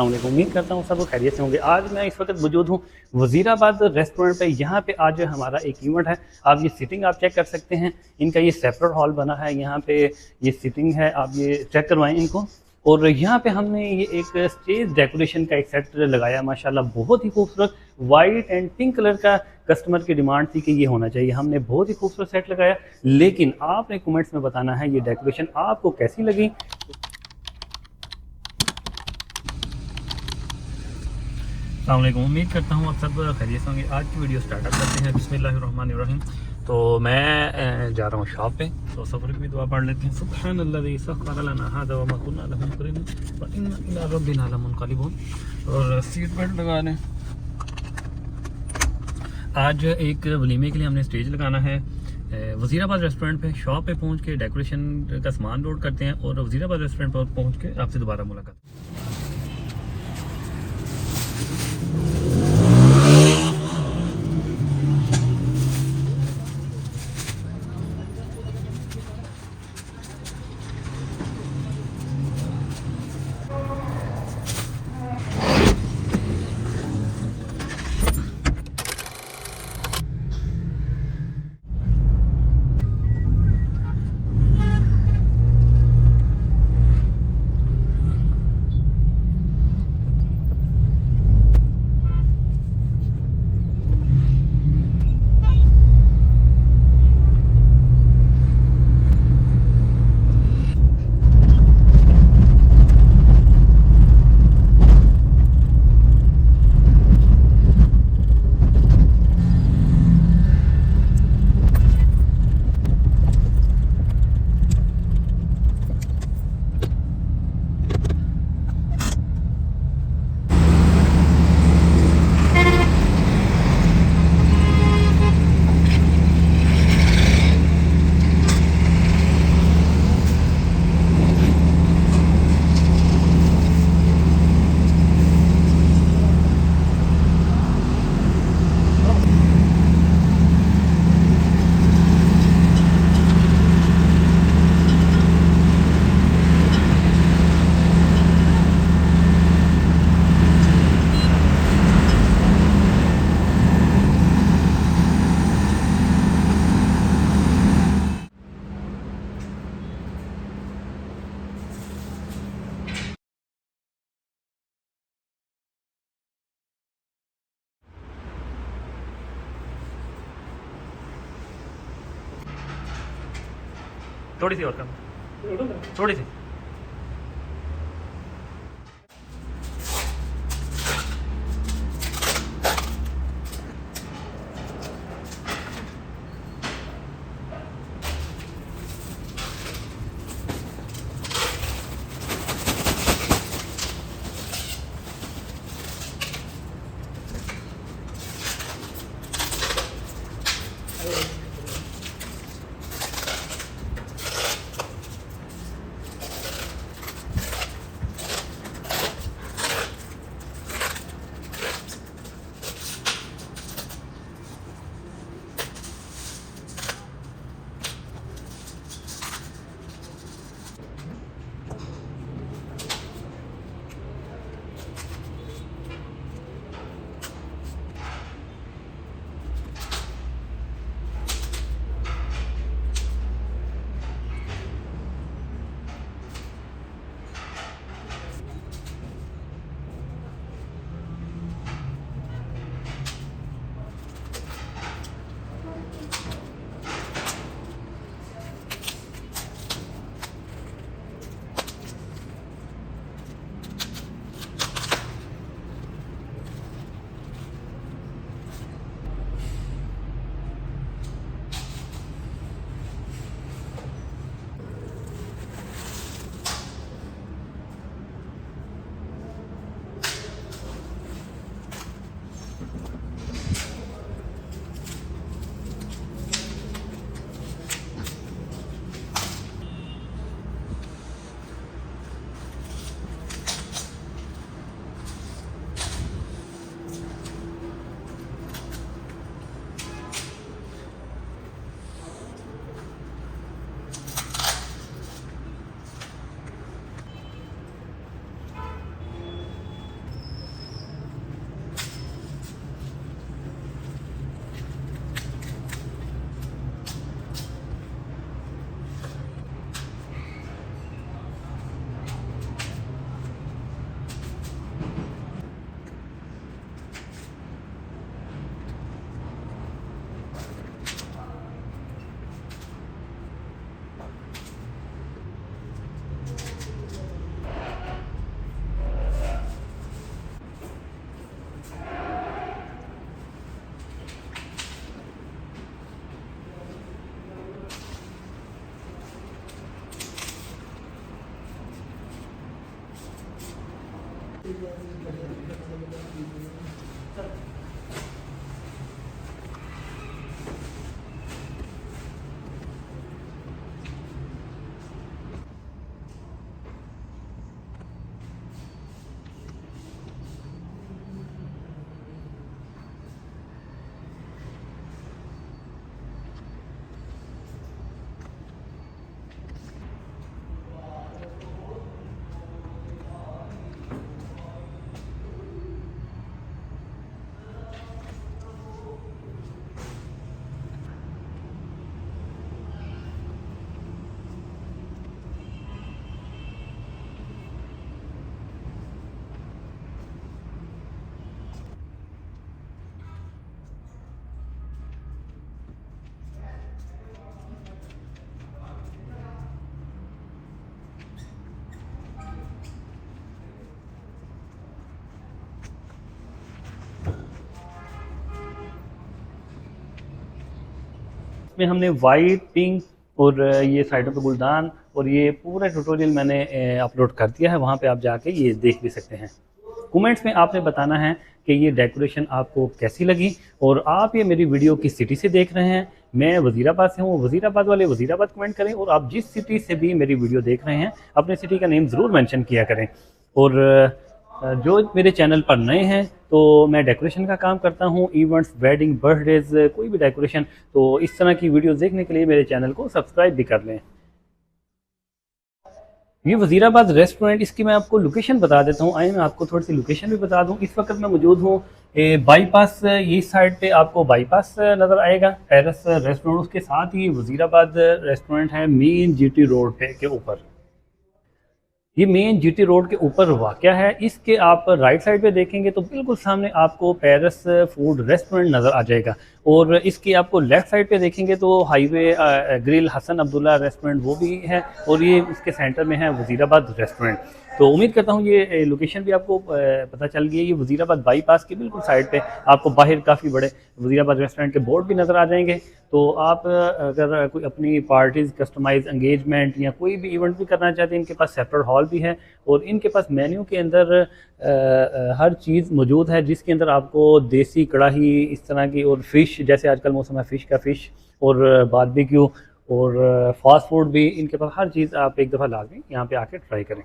उम्मीद करता हूँ सब लोग खैरियत से होंगे। आज मैं इस वक्त मौजूद हूँ वजीराबाद रेस्टोरेंट पे। यहाँ पे आज हमारा एक इवेंट है। आप ये सिटिंग आप चेक कर सकते हैं। इनका ये सेपरेट हॉल बना है। यहाँ पे ये सिटिंग है, आप ये चेक करवाएं इनको। और यहाँ पे हमने ये एक स्टेज डेकोरेशन का एक सेट लगाया, माशाल्लाह बहुत ही खूबसूरत वाइट एंड पिंक कलर का। कस्टमर की डिमांड थी कि ये होना चाहिए, हमने बहुत ही खूबसूरत सेट लगाया। लेकिन आपने कमेंट्स में बताना है ये डेकोरेशन आपको कैसी लगी। अस्सलामुअलैकुम, उम्मीद करता हूँ आप सब खैरियत होंगे। आज की वीडियो स्टार्टअप करते हैं। बिस्मिल्लाहिर्रहमानिर्रहीम। तो मैं जा रहा हूँ शॉप पे, तो सफ़र की भी दुआ पढ़ लेते हैं। सुब्हानल्लाज़ी सख़्ख़र लना हाज़ा व मा कुन्ना लहू मुक़रिनीन व इन्ना इला रब्बिना लमुनक़लिबून। और सीट बेल्ट लगा लें। आज एक वलीमे के लिए हमने स्टेज लगाना है वज़ीराबाद रेस्टोरेंट पे। शॉप पे पहुँच के डेकोरेशन का सामान लोड करते हैं और वज़ीराबाद रेस्टोरेंट पर पहुँच के आपसे दोबारा मुलाकात। थोड़ी सी और कम, थोड़ी सी। इसमें हमने वाइट, पिंक और ये साइडों पे गुलदान और ये पूरा ट्यूटोरियल मैंने अपलोड कर दिया है, वहाँ पे आप जाके ये देख भी सकते हैं। कमेंट्स में आपने बताना है कि ये डेकोरेशन आपको कैसी लगी और आप ये मेरी वीडियो किस सिटी से देख रहे हैं। मैं वज़ीराबाद से हूँ, वज़ीराबाद वाले वज़ीराबाद कमेंट करें, और आप जिस सिटी से भी मेरी वीडियो देख रहे हैं अपने सिटी का नेम ज़रूर मेंशन किया करें। और जो मेरे चैनल पर नए हैं, तो मैं डेकोरेशन का काम करता हूँ, इवेंट्स, वेडिंग, बर्थडेज, कोई भी डेकोरेशन, तो इस तरह की वीडियोस देखने के लिए मेरे चैनल को सब्सक्राइब भी कर लें। ये वज़ीराबाद रेस्टोरेंट, इसकी मैं आपको लोकेशन बता देता हूँ। आइए मैं आपको थोड़ी सी लोकेशन भी बता दूँ। इस वक्त मैं मौजूद हूँ बाईपास, ये साइड पे आपको बाईपास नज़र आएगा, पेरिस रेस्टोरेंट, उसके साथ ही वज़ीराबाद रेस्टोरेंट है मेन जीटी रोड पे के ऊपर। ये मेन जीटी रोड के ऊपर वाक़या है। इसके आप राइट साइड पे देखेंगे तो बिल्कुल सामने आपको पेरिस फूड रेस्टोरेंट नज़र आ जाएगा, और इसके आपको लेफ़्ट साइड पे देखेंगे तो highway grill Hasan Abdullah restaurant वो भी है, और ये उसके सेंटर में है वज़ीराबाद रेस्टोरेंट। तो उम्मीद करता हूँ ये लोकेशन भी आपको पता चल गई है। ये वज़ीराबाद बाईपास के बिल्कुल साइड पे आपको बाहर काफ़ी बड़े वज़ीराबाद रेस्टोरेंट के बोर्ड भी नज़र आ जाएंगे। तो आप अगर कोई अपनी पार्टीज़, कस्टमाइज एंगेजमेंट या कोई भी इवेंट भी करना चाहते हैं, इनके पास सेपरेट हॉल भी है, और इनके पास मेन्यू के अंदर हर चीज़ मौजूद है, जिसके अंदर आपको देसी कढ़ाई इस तरह की, और फ़िश, जैसे आजकल मौसम है फ़िश का, फ़िश और बारबेक्यू और फास्ट फूड भी, इनके पास हर चीज़। आप एक दफ़ा लाजमी यहाँ पे आके ट्राई करें।